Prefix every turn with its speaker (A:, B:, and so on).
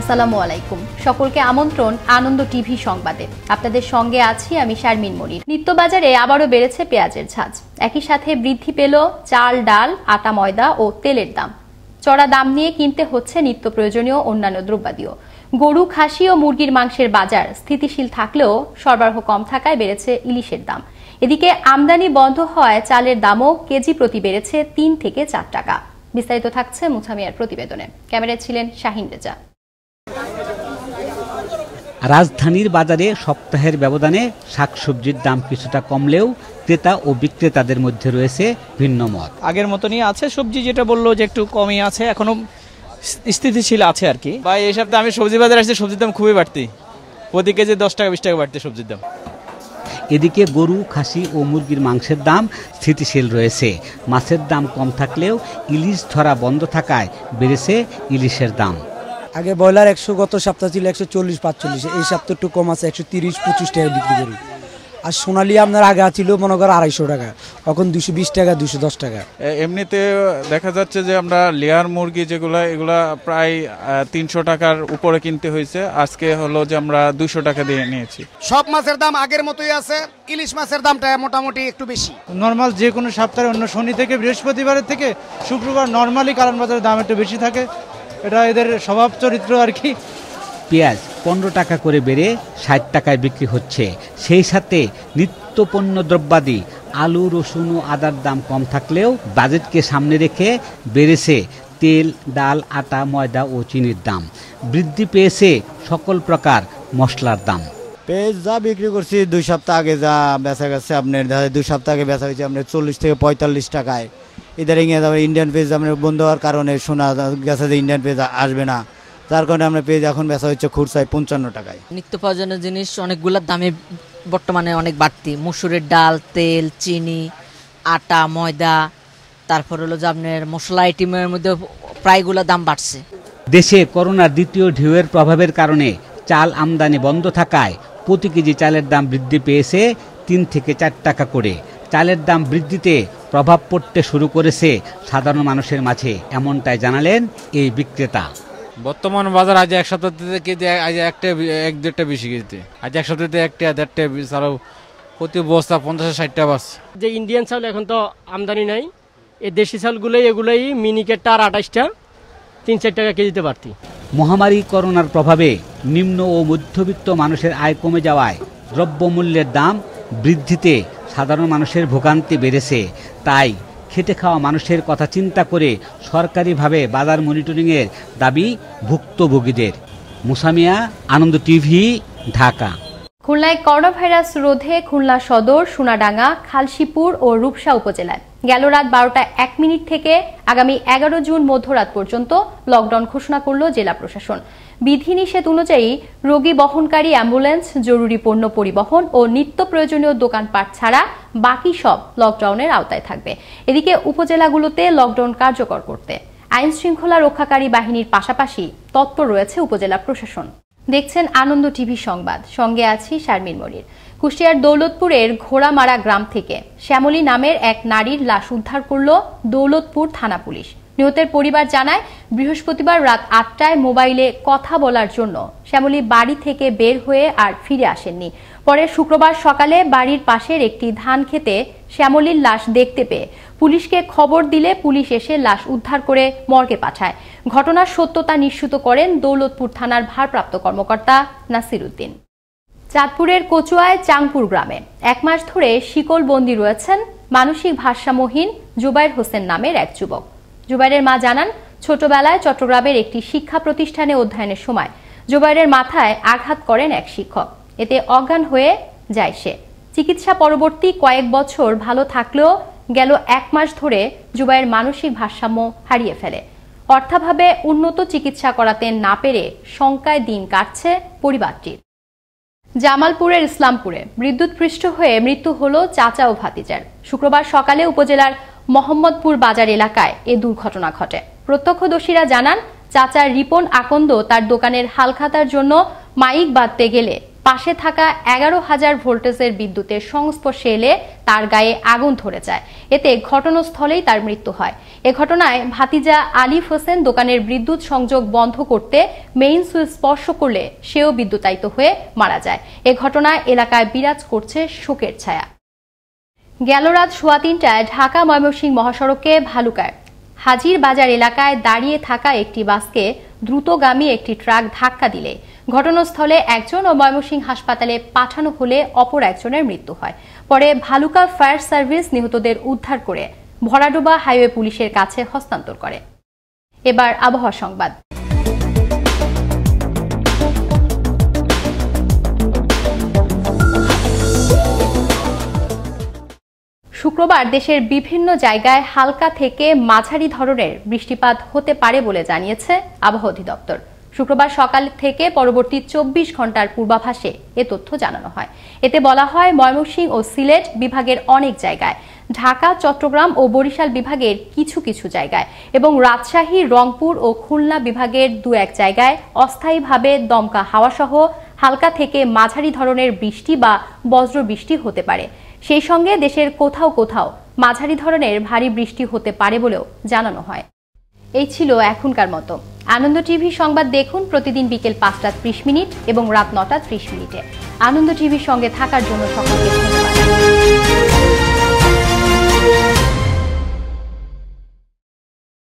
A: আসসালামু আলাইকুম, সকলকে আমন্ত্রণ আনন্দ টিভি সংবাদে। আপনাদের সঙ্গে আছি আমি শারমিন মনির। নিত্যবাজারে আবারও বেড়েছে পেঁয়াজের ঝাঁজ, একই সাথে বৃদ্ধি পেল চাল, ডাল, আটা, ময়দা ও তেলের দাম। চড়া দাম নিয়ে কিনতে হচ্ছে নিত্য প্রয়োজনীয় অন্যান্য দ্রব্যাদিও। গরু, খাসি ও মুরগির মাংসের বাজার স্থিতিশীল থাকলেও সরবরাহ কম থাকায় বেড়েছে ইলিশের দাম। এদিকে আমদানি বন্ধ হওয়ায় চালের দামও কেজি প্রতি বেড়েছে ৩ থেকে ৪ টাকা। বিস্তারিত থাকছে মুছামিয়ার প্রতিবেদনে। ক্যামেরায় ছিলেন শাহিন রেজা।
B: রাজধানীর বাজারে সপ্তাহের ব্যবধানে শাকসবজির দাম কিছুটা কমলেও ক্রেতা ও বিক্রেতাদের মধ্যে রয়েছে ভিন্ন মত।
C: আগের মতনই আছে, সবজি যেটা বললো যে একটু কমই আছে, এখনো স্থিতিশীল আছে আর কি। ভাই এই সপ্তাহে আমি সবজি বাজারে আসছি, সবজির দাম খুবই বাড়তি, প্রতি কেজি 10 টাকা 20 টাকা বাড়তি সবজির দাম।
B: এদিকে গরু, খাসি ও মুরগির মাংসের দাম স্থিতিশীল রয়েছে। মাছের দাম কম থাকলেও ইলিশ ধরা বন্ধ থাকায় বেড়েছে ইলিশের দাম।
D: আগে ব্রয়লার 100, গত সপ্তাহ ছিল 140-45, এই সপ্তাহ একটু কম আছে, 130-25 টাকা বিক্রি করি। আর সোনালি আপনার আগে ছিল মনে করো 250 টাকা, এখন 220 টাকা, 210 টাকা।
E: এমনিতে দেখা যাচ্ছে যে আমরা লেয়ার মুরগি এগুলা প্রায় 300 টাকার উপরে কিনতে হয়েছে, আজকে হলো যে আমরা 200 টাকা দিয়ে নিয়েছি।
F: সব মাছের দাম আগের মতোই আছে, ইলিশ মাছের দামটা মোটামুটি একটু বেশি।
G: নর্মাল যে কোনো সপ্তাহে অন্য শনি থেকে বৃহস্পতিবারের থেকে শুক্রবার নর্মালি কারণ বাজারের দাম একটু বেশি থাকে, এটা এদের স্বভাব চরিত্র আর কি।
B: পেঁয়াজ 15 টাকা করে বেড়ে 60 টাকায় বিক্রি হচ্ছে। সেই সাথে নিত্যপণ্য দ্রব্যাদি আলু, রসুন ও আদার দাম কম থাকলেও বাজেটকে সামনে রেখে বেড়েছে তেল, ডাল, আটা, ময়দা ও চিনির দাম। বৃদ্ধি পেয়েছে সকল প্রকার মশলার দাম।
H: পেঁয়াজ যা বিক্রি করছি 2 সপ্তাহ আগে যা বেচা গেছে, আপনার 2 সপ্তাহ আগে বেচা হয়েছে আপনার 40 থেকে 45 টাকায়। ইদারিং ইন্ডিয়ান পেঁয়াজ আপনার বন্ধ হওয়ার কারণে শোনা গেছে যে ইন্ডিয়ান পেঁয়াজ আসবে না, যার কারণে আমরা পেঁয়াজ এখন বেচা হচ্ছে খুচরায় 55 টাকায়।
I: নিত্য প্রয়োজনীয় জিনিস অনেকগুলোর দামে বর্তমানে অনেক বাড়তি। মসুরের ডাল, তেল, চিনি, আটা, ময়দা, তারপর হলো যে আপনার মশলা আইটেমের মধ্যে প্রায়গুলো দাম বাড়ছে।
B: দেশে করোনার দ্বিতীয় ঢেউয়ের প্রভাবের কারণে চাল আমদানি বন্ধ থাকায় প্রতি কেজি চালের দাম বৃদ্ধি পেয়েছে 3 থেকে 4 টাকা করে। চালের দাম বৃদ্ধিতে প্রভাব পড়তে শুরু করেছে সাধারণ মানুষের মাঝে, এমনটাই জানালেন এই বিক্রেতা।
J: বর্তমান বাজার আজ এক সপ্তাহ থেকে আজ 1-1.5 বেশি কেজিতে, আজ এক সপ্তাহে 1-1.5 ছাড়াও প্রতি বস্তা 50-60 টাকা বাড়ছে।
K: যে ইন্ডিয়ান চাল এখন তো আমদানি নাই, এই দেশি চালগুলোই এগুলোই মিনিকেটটা আর 28টা 3-4 টাকা কেজিতে বাড়তি।
B: মহামারী করোনার প্রভাবে নিম্ন ও মধ্যবিত্ত মানুষের আয় কমে যাওয়ায় দ্রব্যমূল্যের দাম বৃদ্ধিতে সাধারণ মানুষের ভোগান্তি বেড়েছে। তাই খেটে খাওয়া মানুষের কথা চিন্তা করে সরকারিভাবে বাজার মনিটরিংয়ের দাবি ভুক্তভোগীদের। মুছামিয়া, আনন্দ টিভি, ঢাকা।
A: খুলনায় করোনা ভাইরাস রোধে খুলনা সদর, সোনাডাঙ্গা, খালশিপুর ও রূপসা উপজেলায় গেল রাত 12টা 1 মিনিট থেকে আগামী 11 জুন মধ্যরাত পর্যন্ত লকডাউন ঘোষণা করল জেলা প্রশাসন। বিধিনিষেধ অনুযায়ী রোগী বহনকারী অ্যাম্বুলেন্স, জরুরি পণ্য পরিবহন ও নিত্য প্রয়োজনীয় দোকানপাট ছাড়া বাকি সব লকডাউনের আওতায় থাকবে। এদিকে উপজেলাগুলোতে লকডাউন কার্যকর করতে আইন শৃঙ্খলা রক্ষাকারী বাহিনীর পাশাপাশি তৎপর রয়েছে উপজেলা প্রশাসন। দেখছেন আনন্দ টিভি সংবাদ, সঙ্গে আছি শারমিন মনির। কুষ্টিয়ার দৌলতপুরের ঘোড়ামারা গ্রাম থেকে শ্যামলী নামের এক নারীর লাশ উদ্ধার করল দৌলতপুর থানা পুলিশ। নিহতের পরিবার জানায়, বৃহস্পতিবার রাত 8টায় মোবাইলে কথা বলার জন্য শ্যামলী বাড়ি থেকে বের হয়ে আর ফিরে আসেননি। পরে শুক্রবার সকালে বাড়ির পাশের একটি ধান খেতে শ্যামলীর লাশ দেখতে পেয়ে পুলিশকে খবর দিলে পুলিশ এসে লাশ উদ্ধার করে মর্গে পাঠায়। ঘটনার সত্যতা নিশ্চিত করেন দৌলতপুর থানার ভারপ্রাপ্ত কর্মকর্তা নাসির উদ্দিন। চাঁদপুরের কচুয়ায় চাংপুর গ্রামে 1 মাস ধরে শিকলবন্দি রয়েছেন মানসিক ভারসাম্যহীন জুবাইর হোসেন নামের এক যুবক। জুবাইরের মা জানান, ছোটবেলায় চট্টগ্রামের একটি শিক্ষা প্রতিষ্ঠানে অধ্যয়নের সময় জুবাইরের মাথায় আঘাত করেন এক শিক্ষক। এতে অজ্ঞান হয়ে যায় সে। চিকিৎসা পরবর্তী কয়েক বছর ভালো থাকলেও গেল 1 মাস ধরে জুবাইর মানসিক ভারসাম্য হারিয়ে ফেলে। অর্থাভাবে উন্নত চিকিৎসা করাতে না পেরে শঙ্কায় দিন কাটছে পরিবারটির। জামালপুরের ইসলামপুরে বিদ্যুৎপৃষ্ট হয়ে মৃত্যু হল চাচা ও ভাতিজার। শুক্রবার সকালে উপজেলার মোহাম্মদপুর বাজার এলাকায় এ দুর্ঘটনা ঘটে। প্রত্যক্ষদর্শীরা জানান, চাচা রিপন আকন্দ তার দোকানের হালখাতার জন্য মাইক বাঁধতে গেলে পাশে থাকা 11,000 ভোল্টেজের বিদ্যুতের সংস্পর্শে এলে তার গায়ে আগুন ধরে যায়। এতে ঘটনাস্থলেই তার মৃত্যু হয়। এ ঘটনায় ভাতিজা আলিফ হোসেন দোকানের বিদ্যুৎ সংযোগ বন্ধ করতে মেইন সুইচ স্পর্শ করলে সেও বিদ্যুতায়িত হয়ে মারা যায়। এ ঘটনায় এলাকায় বিরাজ করছে শোকের ছায়া। গেল রাত 3:15টায় ঢাকা ময়মনসিংহ মহাসড়কে ভালুকায় হাজির বাজার এলাকায় দাঁড়িয়ে থাকা একটি বাসকে দ্রুতগামী একটি ট্রাক ধাক্কা দিলে ঘটনাস্থলে একজন ও ময়মনসিংহ হাসপাতালে পাঠানো হলে অপর একজনের মৃত্যু হয়। পরে ভালুকা ফায়ার সার্ভিস নিহতদের উদ্ধার করে ভরাডোবা হাইওয়ে পুলিশের কাছে হস্তান্তর করে। এবার আবহাওয়া সংবাদ। শুক্রবার দেশের বিভিন্ন জায়গায় হালকা থেকে মাঝারি ধরনের বৃষ্টিপাত হতে পারে বলে জানিয়েছে আবহাওয়া অধিদপ্তর। শুক্রবার সকাল থেকে পরবর্তী 24 ঘন্টার পূর্বাভাসে এ তথ্য জানানো হয়। এতে বলা হয় ময়মনসিংহ ও সিলেট বিভাগের অনেক জায়গায়, ঢাকা, চট্টগ্রাম ও বরিশাল বিভাগের কিছু কিছু জায়গায় এবং রাজশাহী, রংপুর ও খুলনা বিভাগের 2-1 জায়গায় অস্থায়ীভাবে দমকা হাওয়াসহ হালকা থেকে মাঝারি ধরনের বৃষ্টি বা বজ্রবৃষ্টি হতে পারে। সেই সঙ্গে দেশের কোথাও কোথাও মাঝারি ধরনের ভারী বৃষ্টি হতে পারে বলেও জানানো হয়। এই ছিল এখনকার মতো। আনন্দ টিভি সংবাদ দেখুন প্রতিদিন বিকেল 5:30 এবং রাত 9:30 আনন্দ টিভির সঙ্গে থাকার জন্য সকলকে ধন্যবাদ।